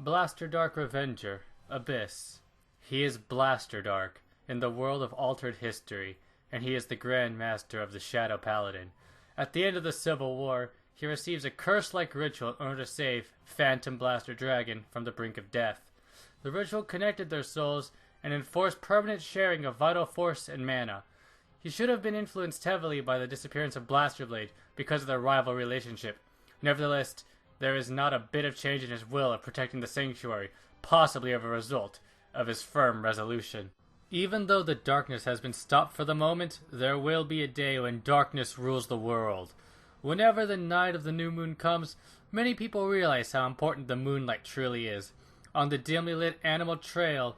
Blaster Dark Revenger, Abyss. He is Blaster Dark, in the world of altered history, and he is the Grand Master of the Shadow Paladin. At the end of the Civil War, he receives a curse-like ritual in order to save Phantom Blaster Dragon from the brink of death. The ritual connected their souls and enforced permanent sharing of vital force and mana. He should have been influenced heavily by the disappearance of Blaster Blade because of their rival relationship. Nevertheless, there is not a bit of change in his will of protecting the sanctuary, possibly as a result of his firm resolution. Even though the darkness has been stopped for the moment, there will be a day when darkness rules the world. Whenever the night of the new moon comes, many people realize how important the moonlight truly is. On the dimly lit animal trail,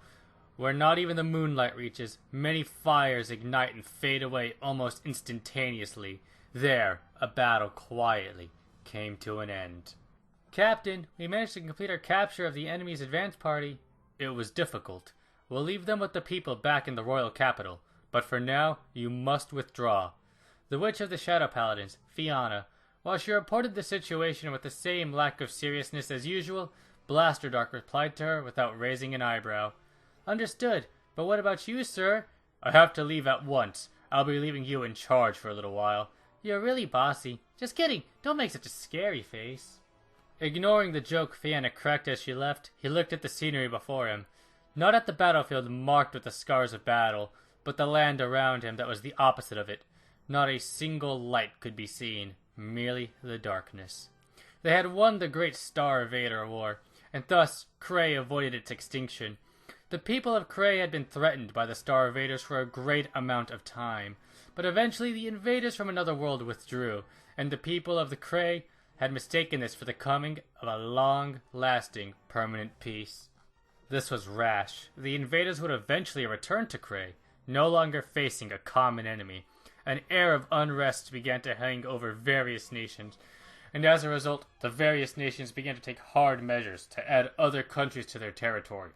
where not even the moonlight reaches, many fires ignite and fade away almost instantaneously. There, a battle quietly came to an end. Captain, we managed to complete our capture of the enemy's advance party. It was difficult. We'll leave them with the people back in the royal capital, but for now, you must withdraw. The Witch of the Shadow Paladins, Fianna, while she reported the situation with the same lack of seriousness as usual, Blaster Dark replied to her without raising an eyebrow. Understood, but what about you, sir? I have to leave at once. I'll be leaving you in charge for a little while. You're really bossy. Just kidding, don't make such a scary face. Ignoring the joke Fianna cracked as she left, he looked at the scenery before him. Not at the battlefield marked with the scars of battle, but the land around him that was the opposite of it. Not a single light could be seen, merely the darkness. They had won the Great Star Vader War, and thus Cray avoided its extinction. The people of Cray had been threatened by the Star Invaders for a great amount of time, but eventually the invaders from another world withdrew, and the people of the Cray had mistaken this for the coming of a long-lasting, permanent peace. This was rash. The invaders would eventually return to Cray, no longer facing a common enemy. An air of unrest began to hang over various nations, and as a result, the various nations began to take hard measures to add other countries to their territory.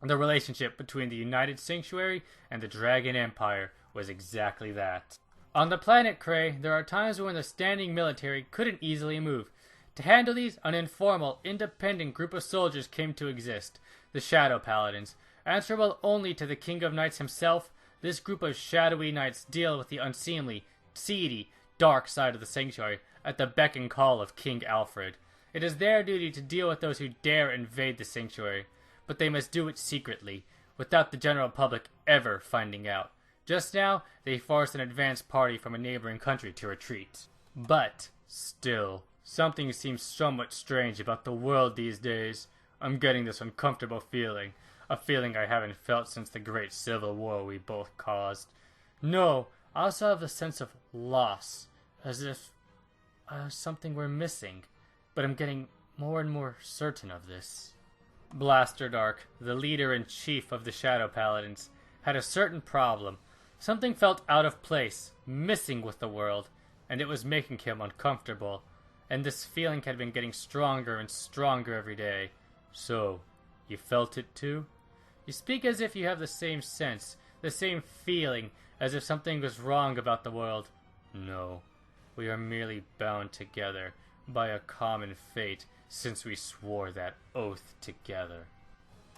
The relationship between the United Sanctuary and the Dragon Empire was exactly that. On the planet Cray, there are times when the standing military couldn't easily move. To handle these, an informal, independent group of soldiers came to exist, the Shadow Paladins. Answerable only to the King of Knights himself, this group of shadowy knights deal with the unseemly, seedy, dark side of the sanctuary at the beck and call of King Alfred. It is their duty to deal with those who dare invade the sanctuary, but they must do it secretly, without the general public ever finding out. Just now, they forced an advance party from a neighboring country to retreat. But, still, something seems somewhat strange about the world these days. I'm getting this uncomfortable feeling, a feeling I haven't felt since the great civil war we both caused. No, I also have a sense of loss, as if something were missing, but I'm getting more and more certain of this. Blaster Dark, the leader-in-chief of the Shadow Paladins, had a certain problem. Something felt out of place, missing with the world, and it was making him uncomfortable. And this feeling had been getting stronger and stronger every day. So, you felt it too? You speak as if you have the same sense, the same feeling, as if something was wrong about the world. No, we are merely bound together by a common fate, since we swore that oath together.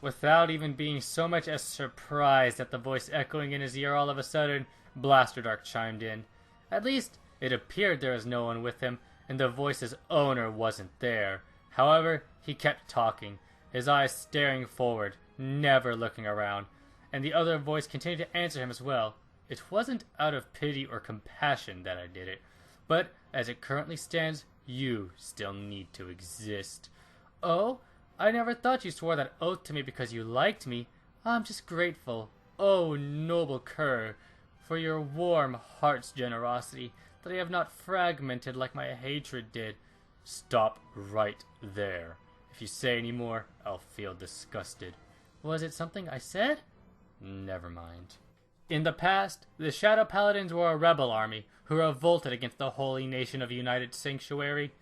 Without even being so much as surprised at the voice echoing in his ear all of a sudden, Blaster Dark chimed in. At least, it appeared there was no one with him, and the voice's owner wasn't there. However, he kept talking, his eyes staring forward, never looking around, and the other voice continued to answer him as well. It wasn't out of pity or compassion that I did it, but as it currently stands, you still need to exist. Oh? I never thought you swore that oath to me because you liked me. I'm just grateful, oh noble cur, for your warm heart's generosity that I have not fragmented like my hatred did. Stop right there. If you say any more, I'll feel disgusted. Was it something I said? Never mind. In the past, the Shadow Paladins were a rebel army who revolted against the holy nation of United Sanctuary.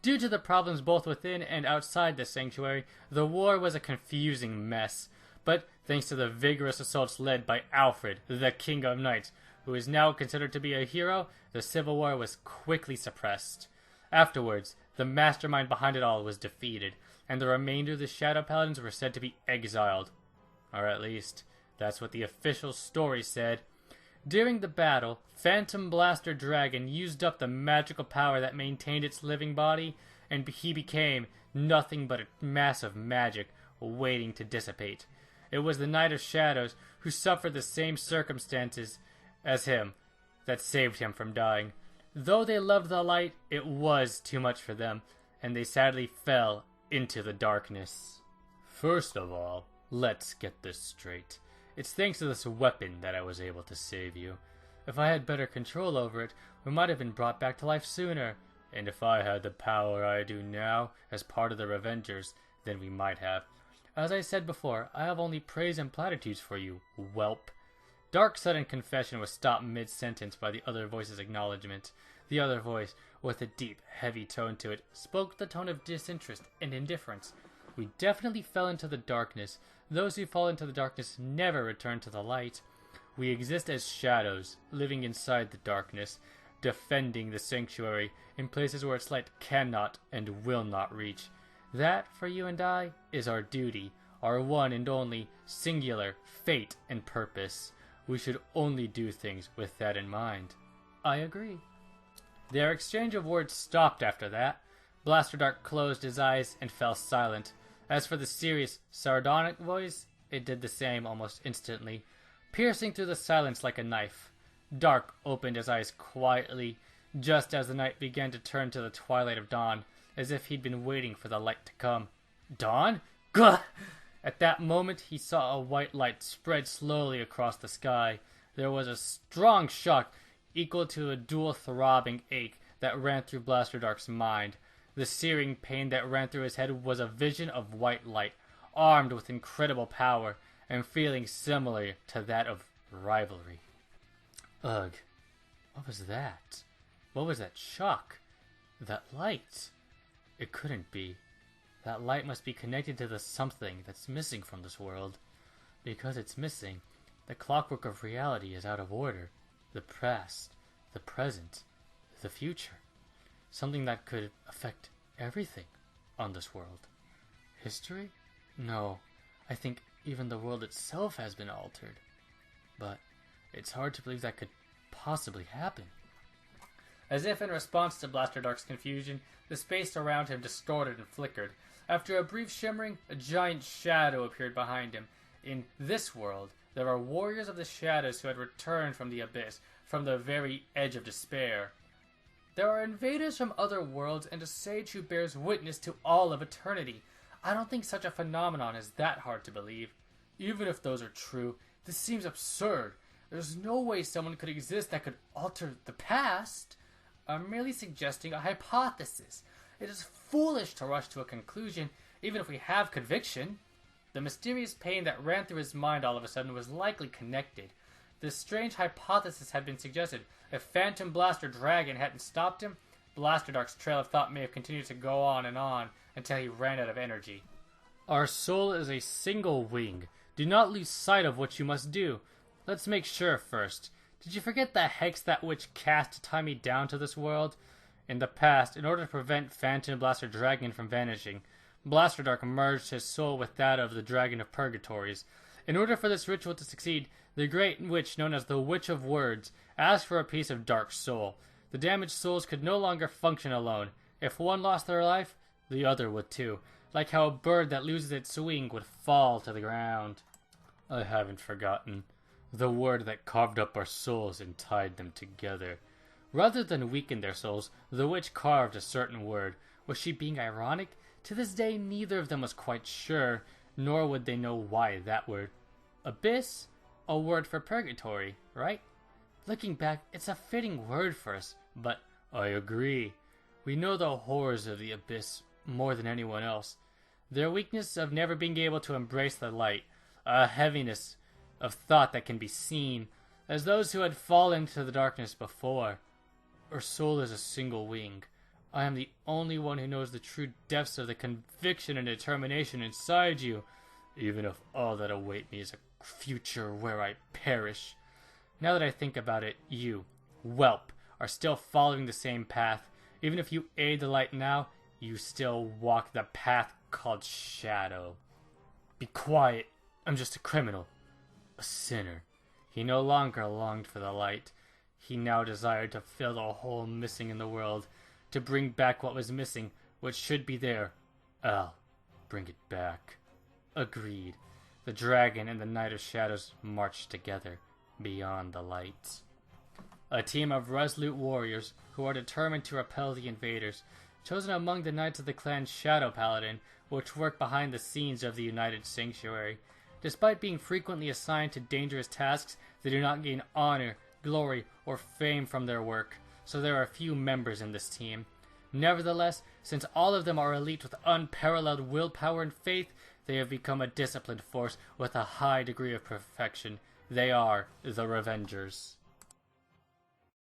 Due to the problems both within and outside the sanctuary, the war was a confusing mess. But thanks to the vigorous assaults led by Alfred, the King of Knights, who is now considered to be a hero, the civil war was quickly suppressed. Afterwards, the mastermind behind it all was defeated, and the remainder of the Shadow Paladins were said to be exiled. Or at least, that's what the official story said. During the battle, Phantom Blaster Dragon used up the magical power that maintained its living body, and he became nothing but a mass of magic waiting to dissipate. It was the Knight of Shadows, who suffered the same circumstances as him, that saved him from dying. Though they loved the light, it was too much for them, and they sadly fell into the darkness. First of all, let's get this straight. It's thanks to this weapon that I was able to save you. If I had better control over it, we might have been brought back to life sooner. And if I had the power I do now, as part of the Revengers, then we might have. As I said before, I have only praise and platitudes for you, whelp. Dark's sudden confession was stopped mid-sentence by the other voice's acknowledgement. The other voice, with a deep, heavy tone to it, spoke the tone of disinterest and indifference. We definitely fell into the darkness. Those who fall into the darkness never return to the light. We exist as shadows, living inside the darkness, defending the sanctuary in places where its light cannot and will not reach. That, for you and I, is our duty, our one and only, singular fate and purpose. We should only do things with that in mind. I agree. Their exchange of words stopped after that. Blaster Dark closed his eyes and fell silent. As for the serious, sardonic voice, it did the same almost instantly, piercing through the silence like a knife. Dark opened his eyes quietly, just as the night began to turn to the twilight of dawn, as if he'd been waiting for the light to come. Dawn? Gah! At that moment, he saw a white light spread slowly across the sky. There was a strong shock, equal to a dual throbbing ache, that ran through Blaster Dark's mind. The searing pain that ran through his head was a vision of white light, armed with incredible power, and feeling similar to that of rivalry. Ugh. What was that? What was that shock? That light? It couldn't be. That light must be connected to the something that's missing from this world. Because it's missing, the clockwork of reality is out of order. The past, the present, the future. Something that could affect everything on this world. History? No. I think even the world itself has been altered. But it's hard to believe that could possibly happen. As if in response to Blaster Dark's confusion, the space around him distorted and flickered. After a brief shimmering, a giant shadow appeared behind him. In this world, there are warriors of the shadows who had returned from the abyss, from the very edge of despair. There are invaders from other worlds and a sage who bears witness to all of eternity. I don't think such a phenomenon is that hard to believe. Even if those are true, this seems absurd. There's no way someone could exist that could alter the past. I'm merely suggesting a hypothesis. It is foolish to rush to a conclusion, even if we have conviction. The mysterious pain that ran through his mind all of a sudden was likely connected. This strange hypothesis had been suggested. If Phantom Blaster Dragon hadn't stopped him, Blaster Dark's trail of thought may have continued to go on until he ran out of energy. Our soul is a single wing. Do not lose sight of what you must do. Let's make sure first. Did you forget the hex that witch cast to tie me down to this world? In the past, in order to prevent Phantom Blaster Dragon from vanishing, Blaster Dark merged his soul with that of the Dragon of Purgatories. In order for this ritual to succeed, the great witch known as the Witch of Words asked for a piece of Dark's soul. The damaged souls could no longer function alone. If one lost their life, the other would too, like how a bird that loses its wing would fall to the ground. I haven't forgotten. The word that carved up our souls and tied them together. Rather than weaken their souls, the witch carved a certain word. Was she being ironic? To this day, neither of them was quite sure, nor would they know why that word. Abyss? A word for purgatory, right? Looking back, it's a fitting word for us, but I agree. We know the horrors of the abyss more than anyone else. Their weakness of never being able to embrace the light, a heaviness of thought that can be seen, as those who had fallen into the darkness before. Our soul is a single wing. I am the only one who knows the true depths of the conviction and determination inside you, even if all that await me is a future where I perish. Now that I think about it, you, whelp, are still following the same path. Even if you aid the light now, you still walk the path called Shadow. Be quiet. I'm just a criminal. A sinner. He no longer longed for the light. He now desired to fill the hole missing in the world, to bring back what was missing, what should be there. I'll bring it back. Agreed. The dragon and the Knight of Shadows marched together beyond the light. A team of resolute warriors who are determined to repel the invaders, chosen among the knights of the clan Shadow Paladin, which work behind the scenes of the United Sanctuary. Despite being frequently assigned to dangerous tasks, they do not gain honor, glory, or fame from their work, so there are few members in this team. Nevertheless, since all of them are elite with unparalleled willpower and faith, they have become a disciplined force with a high degree of perfection. They are the Revengers.